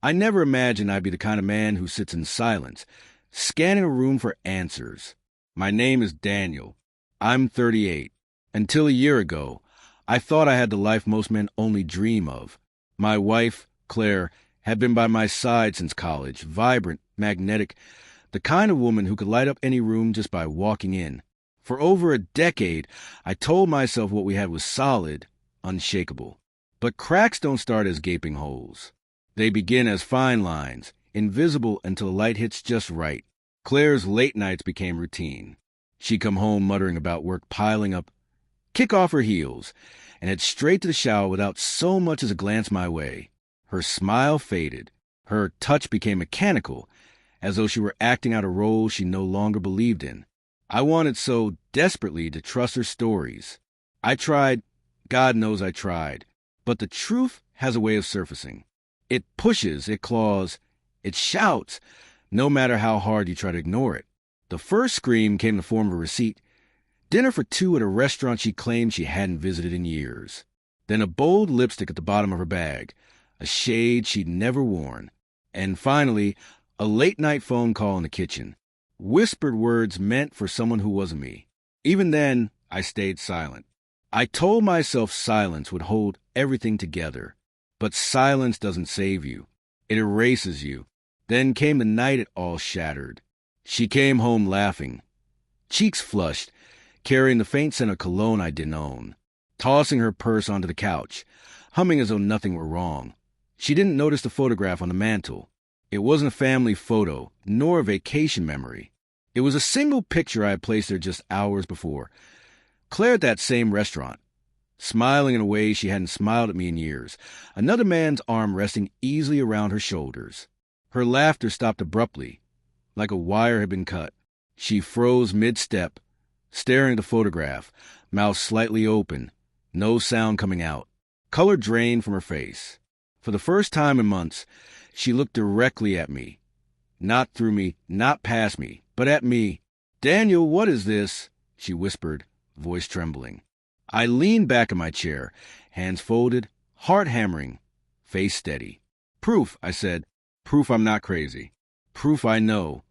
I never imagined I'd be the kind of man who sits in silence, scanning a room for answers. My name is Daniel. I'm 38. Until a year ago, I thought I had the life most men only dream of. My wife, Claire, had been by my side since college, vibrant, magnetic, the kind of woman who could light up any room just by walking in. For over a decade, I told myself what we had was solid, unshakable. But cracks don't start as gaping holes. They begin as fine lines, invisible until the light hits just right. Claire's late nights became routine. She'd come home muttering about work piling up, kick off her heels, and head straight to the shower without so much as a glance my way. Her smile faded. Her touch became mechanical, as though she were acting out a role she no longer believed in. I wanted so desperately to trust her stories. I tried, God knows I tried, but the truth has a way of surfacing. It pushes, it claws, it shouts, no matter how hard you try to ignore it. The first scream came in the form of a receipt. Dinner for two at a restaurant she claimed she hadn't visited in years. Then a bold lipstick at the bottom of her bag, a shade she'd never worn. And finally, a late-night phone call in the kitchen. Whispered words meant for someone who wasn't me. Even then, I stayed silent. I told myself silence would hold everything together. But silence doesn't save you. It erases you. Then came the night it all shattered. She came home laughing, cheeks flushed, carrying the faint scent of cologne I didn't own, tossing her purse onto the couch, humming as though nothing were wrong. She didn't notice the photograph on the mantel. It wasn't a family photo, nor a vacation memory. It was a single picture I had placed there just hours before. Claire at that same restaurant, smiling in a way she hadn't smiled at me in years, another man's arm resting easily around her shoulders. Her laughter stopped abruptly, like a wire had been cut. She froze mid-step, staring at the photograph, mouth slightly open, no sound coming out. Color drained from her face. For the first time in months, she looked directly at me. Not through me, not past me, but at me. "Daniel, what is this?" she whispered, voice trembling. I leaned back in my chair, hands folded, heart hammering, face steady. "Proof," I said. "Proof I'm not crazy. Proof I know."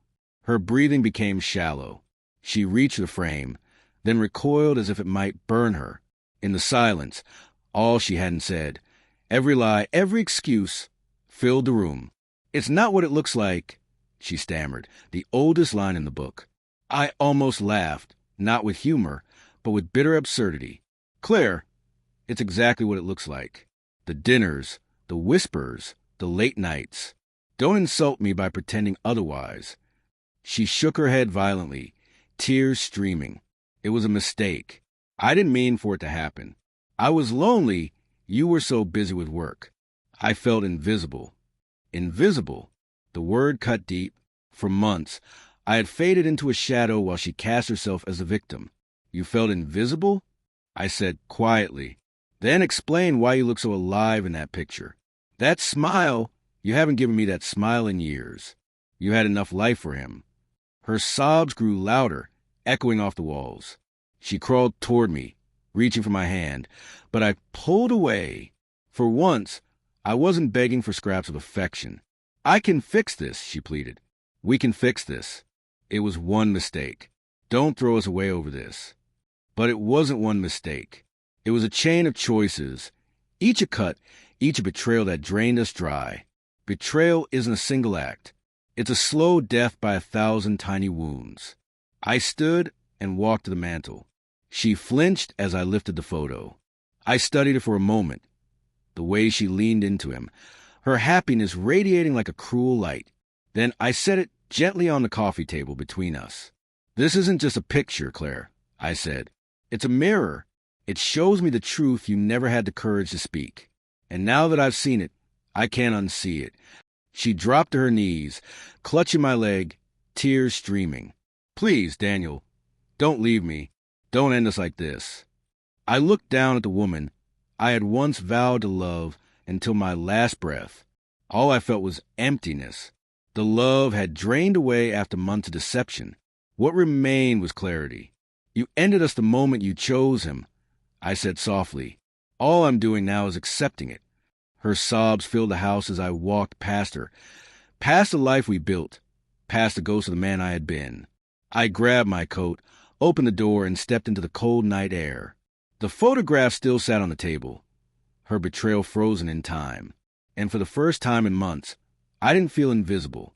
Her breathing became shallow. She reached the frame, then recoiled as if it might burn her. In the silence, all she hadn't said, every lie, every excuse, filled the room. "It's not what it looks like," she stammered, the oldest line in the book. I almost laughed, not with humor, but with bitter absurdity. "Claire, it's exactly what it looks like. The dinners, the whispers, the late nights. Don't insult me by pretending otherwise." She shook her head violently, tears streaming. "It was a mistake. I didn't mean for it to happen. I was lonely. You were so busy with work. I felt invisible." Invisible. The word cut deep. For months, I had faded into a shadow while she cast herself as the victim. "You felt invisible?" I said quietly. "Then explain why you look so alive in that picture. That smile, you haven't given me that smile in years. You had enough life for him." Her sobs grew louder, echoing off the walls. She crawled toward me, reaching for my hand, but I pulled away. For once, I wasn't begging for scraps of affection. "I can fix this," she pleaded. "We can fix this. It was one mistake. Don't throw us away over this." But it wasn't one mistake. It was a chain of choices, each a cut, each a betrayal that drained us dry. Betrayal isn't a single act. It's a slow death by 1,000 tiny wounds. I stood and walked to the mantel. She flinched as I lifted the photo. I studied her for a moment, the way she leaned into him, her happiness radiating like a cruel light. Then I set it gently on the coffee table between us. "This isn't just a picture, Claire," I said. "It's a mirror. It shows me the truth you never had the courage to speak. And now that I've seen it, I can't unsee it." She dropped to her knees, clutching my leg, tears streaming. "Please, Daniel, don't leave me. Don't end us like this." I looked down at the woman I had once vowed to love until my last breath. All I felt was emptiness. The love had drained away after months of deception. What remained was clarity. "You ended us the moment you chose him," I said softly. "All I'm doing now is accepting it." Her sobs filled the house as I walked past her, past the life we built, past the ghost of the man I had been. I grabbed my coat, opened the door, and stepped into the cold night air. The photograph still sat on the table, her betrayal frozen in time. And for the first time in months, I didn't feel invisible.